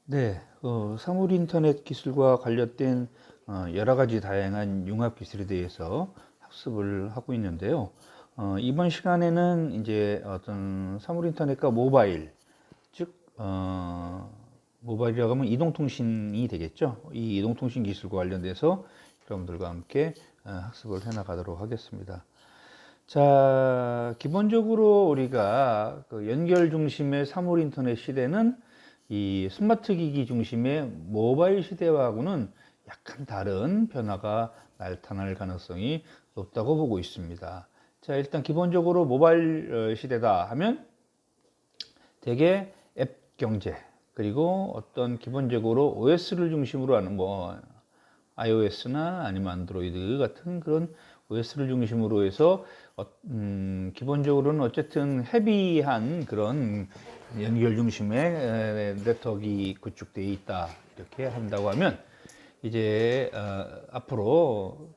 네, 사물 인터넷 기술과 관련된 여러 가지 다양한 융합 기술에 대해서 학습을 하고 있는데요. 이번 시간에는 이제 어떤 사물 인터넷과 모바일, 즉 모바일이라고 하면 이동통신이 되겠죠. 이 이동통신 기술과 관련돼서 여러분들과 함께 학습을 해나가도록 하겠습니다. 자, 기본적으로 우리가 그 연결 중심의 사물 인터넷 시대는 이 스마트 기기 중심의 모바일 시대와는 약간 다른 변화가 나타날 가능성이 높다고 보고 있습니다. 자, 일단 기본적으로 모바일 시대다 하면 대개 앱 경제, 그리고 어떤 기본적으로 OS를 중심으로 하는 iOS나 아니면 안드로이드 같은 그런 OS를 중심으로 해서 기본적으로는 어쨌든 헤비한 그런 연결 중심의 네트워크가 구축되어 있다, 이렇게 한다고 하면 이제 앞으로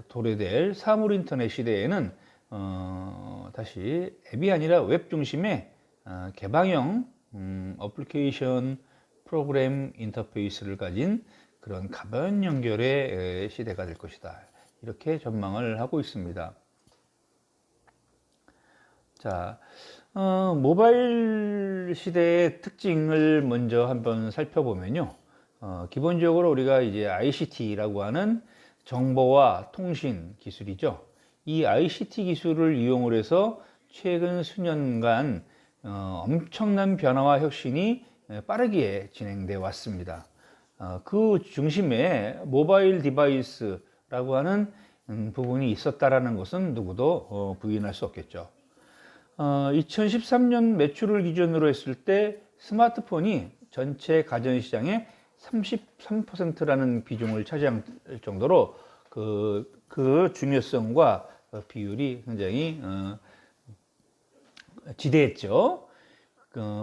도래될 사물 인터넷 시대에는 다시 앱이 아니라 웹 중심의 개방형 어플리케이션 프로그램 인터페이스를 가진 그런 가변 연결의 시대가 될 것이다, 이렇게 전망을 하고 있습니다. 자, 모바일 시대의 특징을 먼저 한번 살펴보면요. 기본적으로 우리가 이제 ICT라고 하는 정보와 통신 기술이죠. 이 ICT 기술을 이용을 해서 최근 수년간 엄청난 변화와 혁신이 빠르게 진행되어 왔습니다. 그 중심에 모바일 디바이스라고 하는 부분이 있었다라는 것은 누구도 부인할 수 없겠죠. 2013년 매출을 기준으로 했을 때 스마트폰이 전체 가전시장의 33%라는 비중을 차지할 정도로 그 중요성과 비율이 굉장히 지대했죠.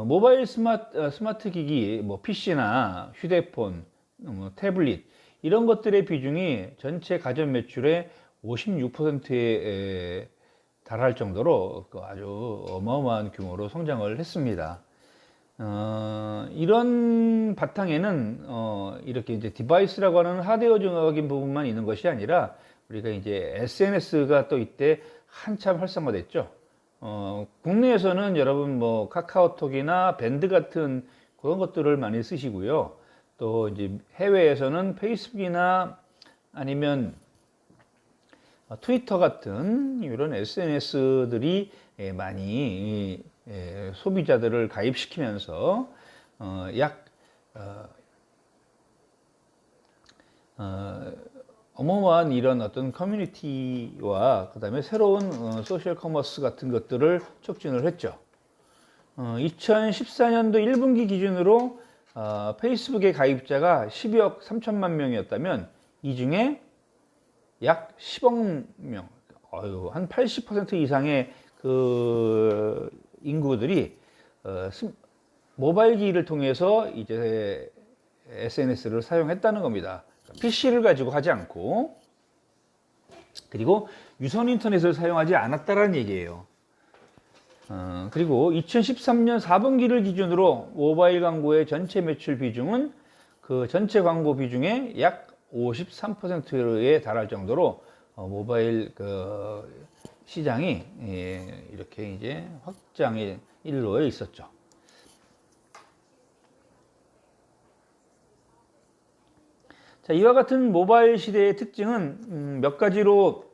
모바일 스마트 기기, PC나 휴대폰, 태블릿 이런 것들의 비중이 전체 가전 매출의 56%에 달할 정도로 아주 어마어마한 규모로 성장을 했습니다. 이런 바탕에는 이렇게 이제 디바이스라고 하는 하드웨어적인 부분만 있는 것이 아니라 우리가 이제 SNS가 또 이때 한참 활성화됐죠. 국내에서는 여러분 카카오톡이나 밴드 같은 그런 것들을 많이 쓰시고요. 또 이제 해외에서는 페이스북이나 아니면 트위터 같은 이런 SNS들이 많이 소비자들을 가입시키면서 어마어마한 이런 어떤 커뮤니티와 그 다음에 새로운 소셜 커머스 같은 것들을 촉진을 했죠. 2014년도 1분기 기준으로 페이스북의 가입자가 12억 3천만 명이었다면 이 중에 약 10억 명, 한 80% 이상의 그 인구들이 모바일 기기를 통해서 이제 SNS를 사용했다는 겁니다. PC를 가지고 하지 않고, 그리고 유선 인터넷을 사용하지 않았다는 얘기예요. 그리고 2013년 4분기를 기준으로 모바일 광고의 전체 매출 비중은 그 전체 광고 비중의 약 53%에 달할 정도로 모바일 시장이 이렇게 이제 확장의 일로에 있었죠. 자, 이와 같은 모바일 시대의 특징은 몇 가지로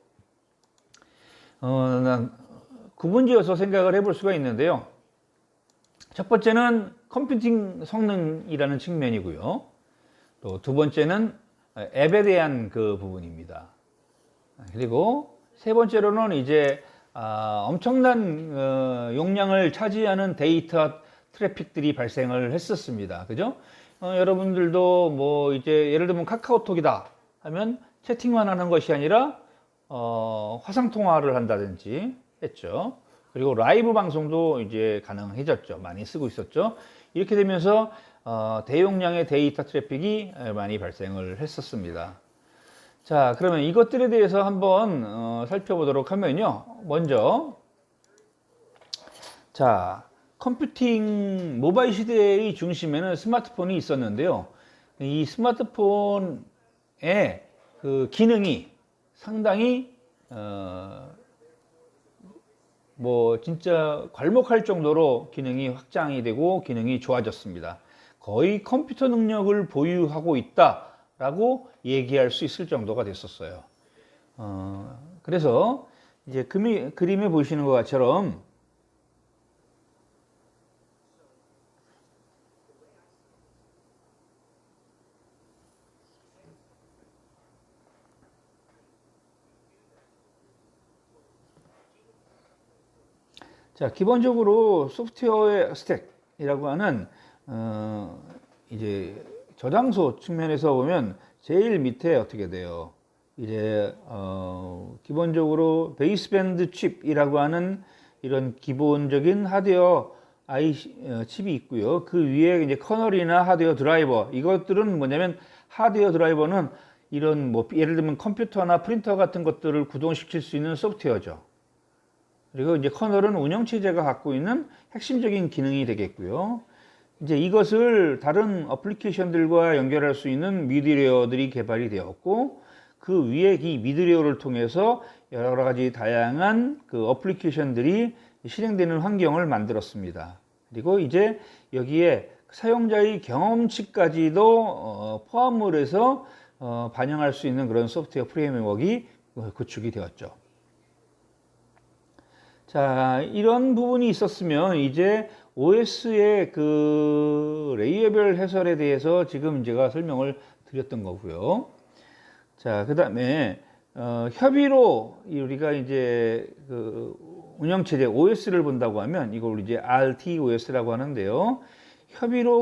구분지어서 생각을 해볼 수가 있는데요. 첫 번째는 컴퓨팅 성능이라는 측면이고요. 또 두 번째는 앱에 대한 그 부분입니다. 그리고 세 번째로는 이제 엄청난 용량을 차지하는 데이터 트래픽들이 발생을 했었습니다. 그죠? 여러분들도 이제 예를 들면 카카오톡이다 하면 채팅만 하는 것이 아니라 화상 통화를 한다든지 했죠. 그리고 라이브 방송도 이제 가능해졌죠. 많이 쓰고 있었죠. 이렇게 되면서 대용량의 데이터 트래픽이 많이 발생을 했었습니다. 자, 그러면 이것들에 대해서 한번 살펴보도록 하면요. 먼저, 자, 컴퓨팅 모바일 시대의 중심에는 스마트폰이 있었는데요. 이 스마트폰의 그 기능이 상당히 뭐 진짜 괄목할 정도로 기능이 확장이 되고 기능이 좋아졌습니다. 거의 컴퓨터 능력을 보유하고 있다라고 얘기할 수 있을 정도가 됐었어요. 그래서 이제 그림에 보시는 것처럼 자, 기본적으로 소프트웨어의 스택이라고 하는 이제 저장소 측면에서 보면 제일 밑에 어떻게 돼요? 이제 기본적으로 베이스밴드 칩이라고 하는 이런 기본적인 하드웨어 칩이 있고요. 그 위에 이제 커널이나 하드웨어 드라이버, 이것들은 뭐냐면 하드웨어 드라이버는 이런 뭐 예를 들면 컴퓨터나 프린터 같은 것들을 구동시킬 수 있는 소프트웨어죠. 그리고 이제 커널은 운영체제가 갖고 있는 핵심적인 기능이 되겠고요. 이제 이것을 다른 어플리케이션들과 연결할 수 있는 미드웨어들이 개발이 되었고, 그 위에 이 미드웨어를 통해서 여러 가지 다양한 그 어플리케이션들이 실행되는 환경을 만들었습니다. 그리고 이제 여기에 사용자의 경험치까지도 포함을 해서 반영할 수 있는 그런 소프트웨어 프레임워크가 구축이 되었죠. 자, 이런 부분이 있었으면 이제 OS의 그 레이어별 해설에 대해서 지금 제가 설명을 드렸던 거고요. 자, 그 다음에 협의로 우리가 이제 그 운영체제 OS를 본다고 하면 이걸 이제 RTOS라고 하는데요. 협의로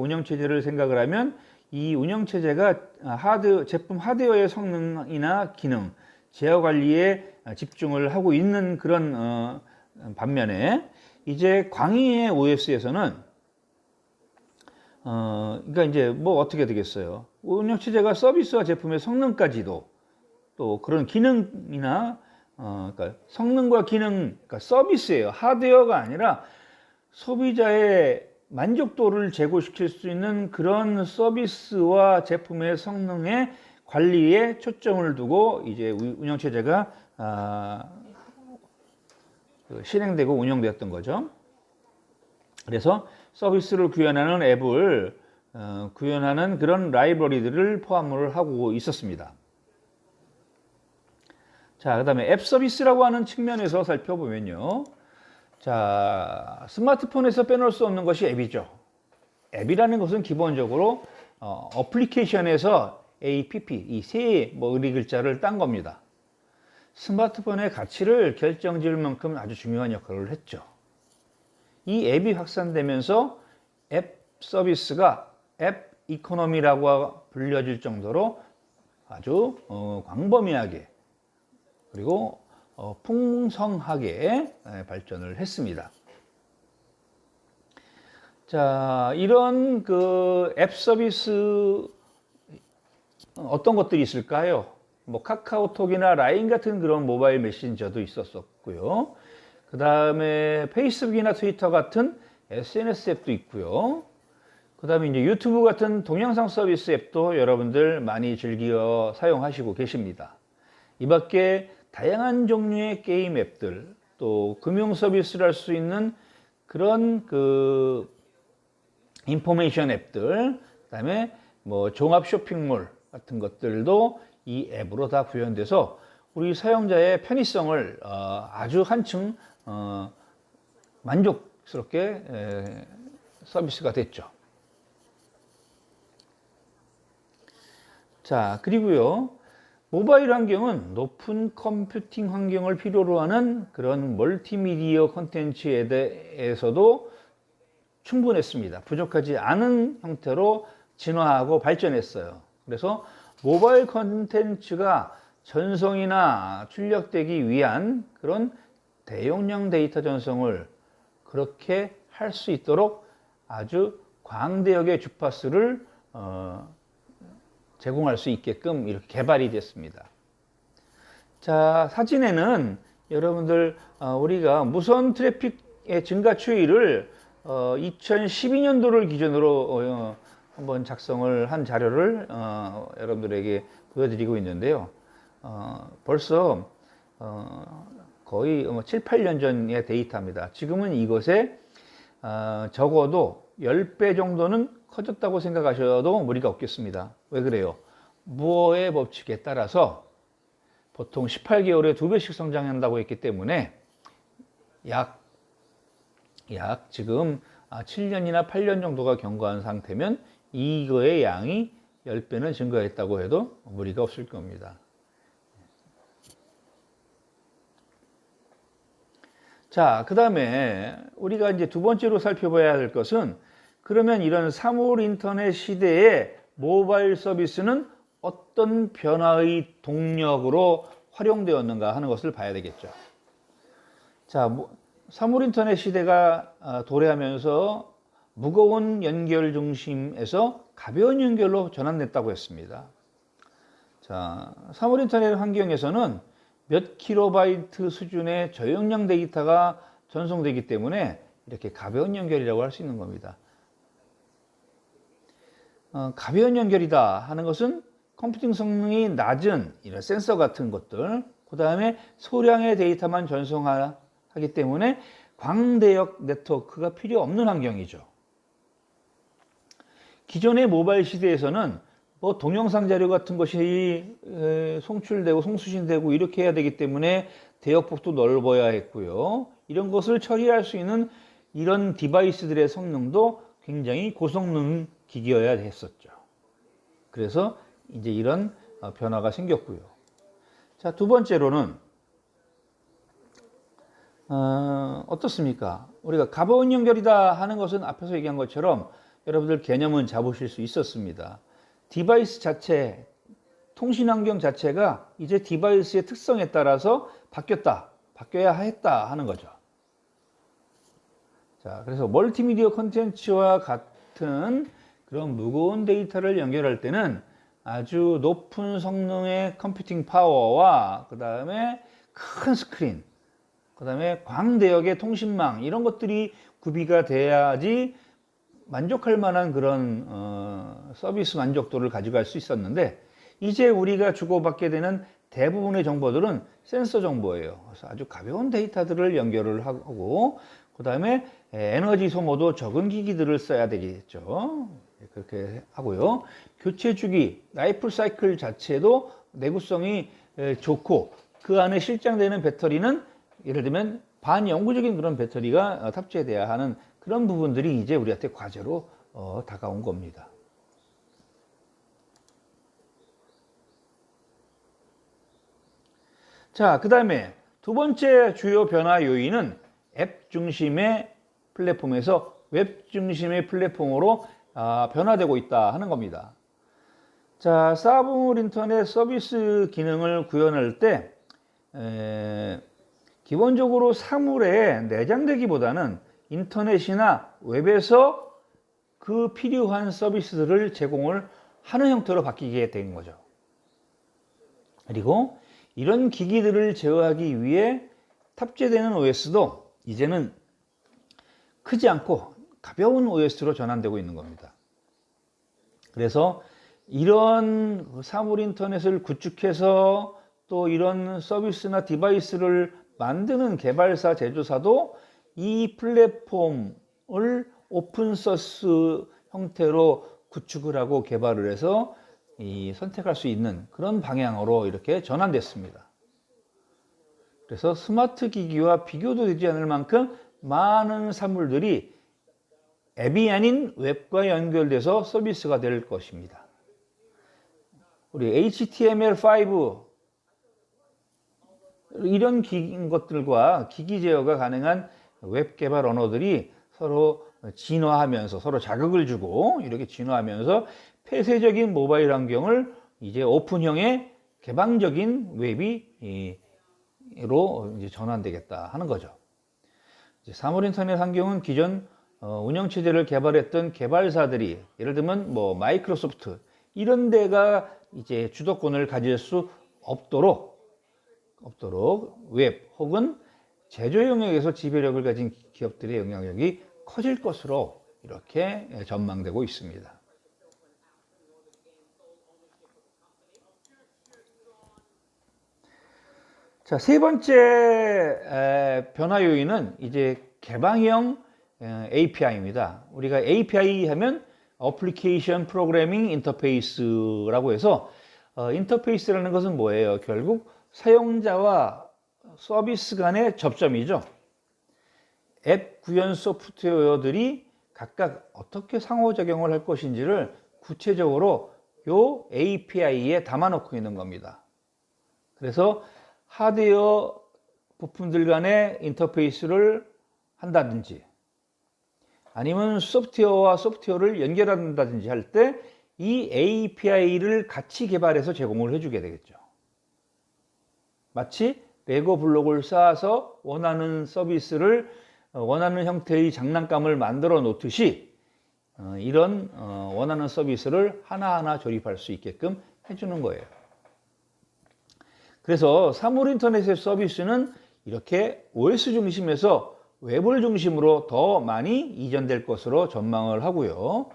운영체제를 생각을 하면 이 운영체제가 제품 하드웨어의 성능이나 기능, 제어 관리에 집중을 하고 있는 그런 반면에 이제 광의의 OS에서는 그러니까 이제 뭐 어떻게 되겠어요? 운영체제가 서비스와 제품의 성능까지도 또 그런 기능이나 그러니까 성능과 기능, 그러니까 서비스예요. 하드웨어가 아니라 소비자의 만족도를 제고시킬 수 있는 그런 서비스와 제품의 성능의 관리에 초점을 두고 이제 운영체제가 실행되고 운영되었던 거죠. 그래서 서비스를 구현하는 앱을 구현하는 그런 라이브러리들을 포함을 하고 있었습니다. 자, 그 다음에 앱 서비스라고 하는 측면에서 살펴보면요. 자, 스마트폰에서 빼놓을 수 없는 것이 앱이죠. 앱이라는 것은 기본적으로 어플리케이션에서 APP, 이 세 머리 글자를 딴 겁니다. 스마트폰의 가치를 결정지을 만큼 아주 중요한 역할을 했죠. 이 앱이 확산되면서 앱 서비스가 앱 이코노미라고 불려질 정도로 아주 광범위하게 그리고 풍성하게 발전을 했습니다. 자, 이런 그 앱 서비스 어떤 것들이 있을까요? 뭐 카카오톡이나 라인 같은 그런 모바일 메신저도 있었었고요. 그 다음에 페이스북이나 트위터 같은 SNS 앱도 있고요. 그 다음에 이제 유튜브 같은 동영상 서비스 앱도 여러분들 많이 즐겨 사용하시고 계십니다. 이 밖에 다양한 종류의 게임 앱들, 또 금융 서비스를 할 수 있는 그런 그 인포메이션 앱들, 그 다음에 뭐 종합 쇼핑몰 같은 것들도 이 앱으로 다 구현돼서 우리 사용자의 편의성을 아주 한층 만족스럽게 서비스가 됐죠. 자, 그리고요, 모바일 환경은 높은 컴퓨팅 환경을 필요로 하는 그런 멀티미디어 콘텐츠에 대해서도 충분했습니다. 부족하지 않은 형태로 진화하고 발전했어요. 그래서 모바일 콘텐츠가 전송이나 출력되기 위한 그런 대용량 데이터 전송을 그렇게 할 수 있도록 아주 광대역의 주파수를 제공할 수 있게끔 이렇게 개발이 됐습니다. 자, 사진에는 여러분들 우리가 무선 트래픽의 증가 추이를 2012년도를 기준으로 한번 작성을 한 자료를 여러분들에게 보여드리고 있는데요. 벌써 거의 7, 8년 전의 데이터입니다. 지금은 이것에 적어도 10배 정도는 커졌다고 생각하셔도 무리가 없겠습니다. 왜 그래요? 무어의 법칙에 따라서 보통 18개월에 2배씩 성장한다고 했기 때문에 약 지금 7년이나 8년 정도가 경과한 상태면 이거의 양이 10배는 증가했다고 해도 무리가 없을 겁니다. 자, 그 다음에 우리가 이제 두 번째로 살펴봐야 할 것은 그러면 이런 사물 인터넷 시대에 모바일 서비스는 어떤 변화의 동력으로 활용되었는가 하는 것을 봐야 되겠죠. 자, 사물 인터넷 시대가 도래하면서 무거운 연결 중심에서 가벼운 연결로 전환됐다고 했습니다. 자, 사물 인터넷 환경에서는 몇 킬로바이트 수준의 저용량 데이터가 전송되기 때문에 이렇게 가벼운 연결이라고 할 수 있는 겁니다. 가벼운 연결이다 하는 것은 컴퓨팅 성능이 낮은 이런 센서 같은 것들, 그 다음에 소량의 데이터만 전송하기 때문에 광대역 네트워크가 필요 없는 환경이죠. 기존의 모바일 시대에서는 뭐 동영상 자료 같은 것이 송출되고 송수신되고 이렇게 해야 되기 때문에 대역폭도 넓어야 했고요. 이런 것을 처리할 수 있는 이런 디바이스들의 성능도 굉장히 고성능 기기여야 했었죠. 그래서 이제 이런 변화가 생겼고요. 자, 두 번째로는 어떻습니까? 우리가 가벼운 연결이다 하는 것은 앞에서 얘기한 것처럼 여러분들 개념은 잡으실 수 있었습니다. 디바이스 자체, 통신 환경 자체가 이제 디바이스의 특성에 따라서 바뀌어야 했다 하는 거죠. 자, 그래서 멀티미디어 콘텐츠와 같은 그런 무거운 데이터를 연결할 때는 아주 높은 성능의 컴퓨팅 파워와 그 다음에 큰 스크린, 그 다음에 광대역의 통신망 이런 것들이 구비가 돼야지 만족할 만한 그런 서비스 만족도를 가져갈 수 있었는데 이제 우리가 주고받게 되는 대부분의 정보들은 센서 정보예요. 그래서 아주 가벼운 데이터들을 연결을 하고 그 다음에 에너지 소모도 적은 기기들을 써야 되겠죠. 그렇게 하고요. 교체 주기, 라이프 사이클 자체도 내구성이 좋고 그 안에 실장되는 배터리는 예를 들면 반영구적인 그런 배터리가 탑재돼야 하는 그런 부분들이 이제 우리한테 과제로 다가온 겁니다. 자, 그 다음에 두 번째 주요 변화 요인은 앱 중심의 플랫폼에서 웹 중심의 플랫폼으로 변화되고 있다 하는 겁니다. 자, 사물 인터넷 서비스 기능을 구현할 때 기본적으로 사물에 내장되기보다는 인터넷이나 웹에서 그 필요한 서비스들을 제공을 하는 형태로 바뀌게 된 거죠. 그리고 이런 기기들을 제어하기 위해 탑재되는 OS도 이제는 크지 않고 가벼운 OS로 전환되고 있는 겁니다. 그래서 이런 사물 인터넷을 구축해서 또 이런 서비스나 디바이스를 만드는 개발사, 제조사도 이 플랫폼을 오픈소스 형태로 구축을 하고 개발을 해서 선택할 수 있는 그런 방향으로 이렇게 전환됐습니다. 그래서 스마트 기기와 비교도 되지 않을 만큼 많은 사물들이 앱이 아닌 웹과 연결돼서 서비스가 될 것입니다. 우리 HTML5 이런 것들과 기기 제어가 가능한 웹 개발 언어들이 서로 진화하면서 서로 자극을 주고 이렇게 진화하면서 폐쇄적인 모바일 환경을 이제 오픈형의 개방적인 웹이 로 이제 전환되겠다 하는 거죠. 사물 인터넷 환경은 기존 운영체제를 개발했던 개발사들이 예를 들면 뭐 마이크로소프트 이런 데가 이제 주도권을 가질 수 없도록 웹 혹은 제조 영역에서 지배력을 가진 기업들의 영향력이 커질 것으로 이렇게 전망되고 있습니다. 자, 세 번째 변화 요인은 이제 개방형 API입니다. 우리가 API 하면 Application Programming Interface라고 해서 인터페이스라는 것은 뭐예요? 결국 사용자와 서비스 간의 접점이죠. 앱 구현 소프트웨어들이 각각 어떻게 상호작용을 할 것인지를 구체적으로 요 API에 담아놓고 있는 겁니다. 그래서 하드웨어 부품들 간의 인터페이스를 한다든지 아니면 소프트웨어와 소프트웨어를 연결한다든지 할 때 이 API를 같이 개발해서 제공을 해주게 되겠죠. 마치 레고 블록을 쌓아서 원하는 서비스를 원하는 형태의 장난감을 만들어 놓듯이 이런 원하는 서비스를 하나하나 조립할 수 있게끔 해주는 거예요. 그래서 사물 인터넷의 서비스는 이렇게 OS 중심에서 웹을 중심으로 더 많이 이전될 것으로 전망을 하고요.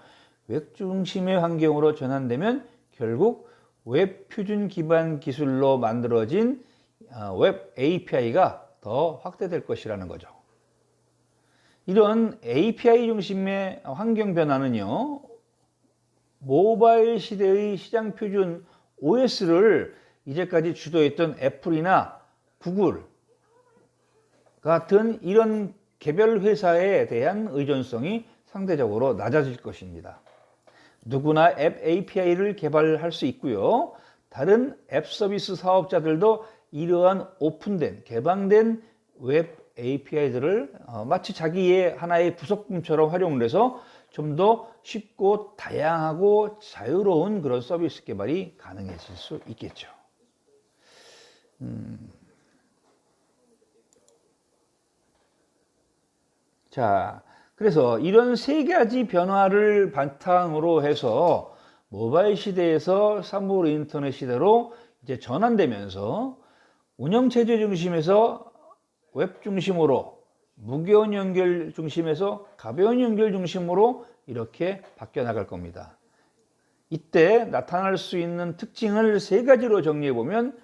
웹 중심의 환경으로 전환되면 결국 웹 표준 기반 기술로 만들어진 웹 API가 더 확대될 것이라는 거죠. 이런 API 중심의 환경 변화는요, 모바일 시대의 시장 표준 OS를 이제까지 주도했던 애플이나 구글 같은 이런 개별 회사에 대한 의존성이 상대적으로 낮아질 것입니다. 누구나 앱 API를 개발할 수 있고요. 다른 앱 서비스 사업자들도 이러한 오픈된, 개방된 웹 API들을 마치 자기의 하나의 부속품처럼 활용을 해서 좀 더 쉽고 다양하고 자유로운 그런 서비스 개발이 가능해질 수 있겠죠. 자, 그래서 이런 세 가지 변화를 바탕으로 해서 모바일 시대에서 사물 인터넷 시대로 이제 전환되면서 운영체제 중심에서 웹 중심으로, 무게원 연결 중심에서 가벼운 연결 중심으로 이렇게 바뀌어 나갈 겁니다. 이때 나타날 수 있는 특징을 세 가지로 정리해 보면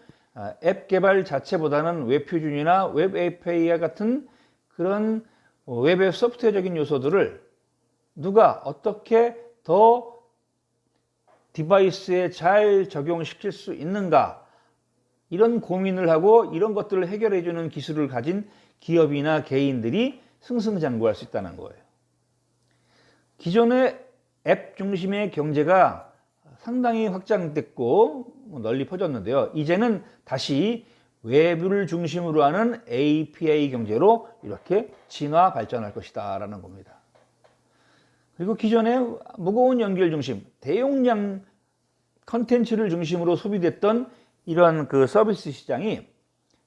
앱 개발 자체보다는 웹 표준이나 웹 API 같은 그런 웹의 소프트웨어적인 요소들을 누가 어떻게 더 디바이스에 잘 적용시킬 수 있는가, 이런 고민을 하고 이런 것들을 해결해 주는 기술을 가진 기업이나 개인들이 승승장구할 수 있다는 거예요. 기존의 앱 중심의 경제가 상당히 확장됐고 널리 퍼졌는데요. 이제는 다시 웹을 중심으로 하는 API 경제로 이렇게 진화 발전할 것이다 라는 겁니다. 그리고 기존의 무거운 연결 중심, 대용량 컨텐츠를 중심으로 소비됐던 이러한 그 서비스 시장이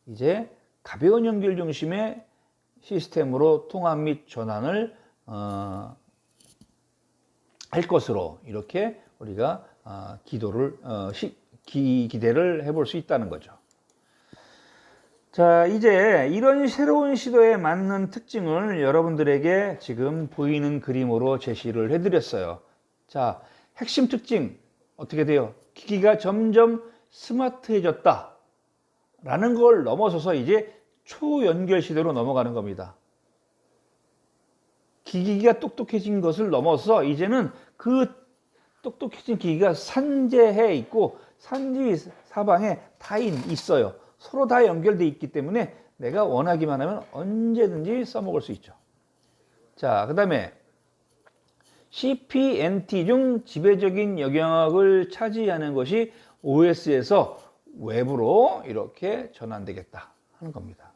이제 가벼운 연결 중심의 시스템으로 통합 및 전환을 할 것으로 이렇게 우리가 기대를 해볼 수 있다는 거죠. 자, 이제 이런 새로운 시도에 맞는 특징을 여러분들에게 지금 보이는 그림으로 제시를 해드렸어요. 자, 핵심 특징 어떻게 돼요? 기기가 점점 스마트해졌다 라는 걸 넘어서서 이제 초연결 시대로 넘어가는 겁니다. 기기가 똑똑해진 것을 넘어서 이제는 그 똑똑해진 기기가 산재해 있고 산지 사방에 다 있어요. 서로 다 연결되어 있기 때문에 내가 원하기만 하면 언제든지 써먹을 수 있죠. 자, 그 다음에 CPNT 중 지배적인 영역을 차지하는 것이 OS에서 웹으로 이렇게 전환되겠다 하는 겁니다.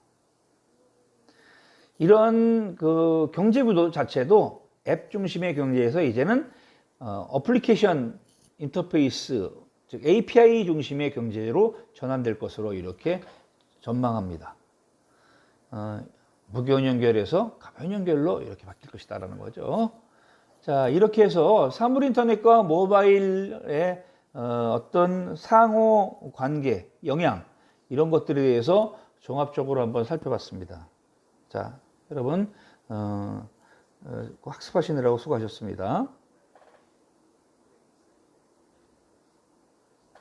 이런 그 경제구도 자체도 앱 중심의 경제에서 이제는 어플리케이션 인터페이스, 즉 API 중심의 경제로 전환될 것으로 이렇게 전망합니다. 무게원 연결에서 가벼운 연결로 이렇게 바뀔 것이다라는 거죠. 자, 이렇게 해서 사물 인터넷과 모바일의 어떤 상호 관계, 영향 이런 것들에 대해서 종합적으로 한번 살펴봤습니다. 자, 여러분 학습하시느라고 수고하셨습니다.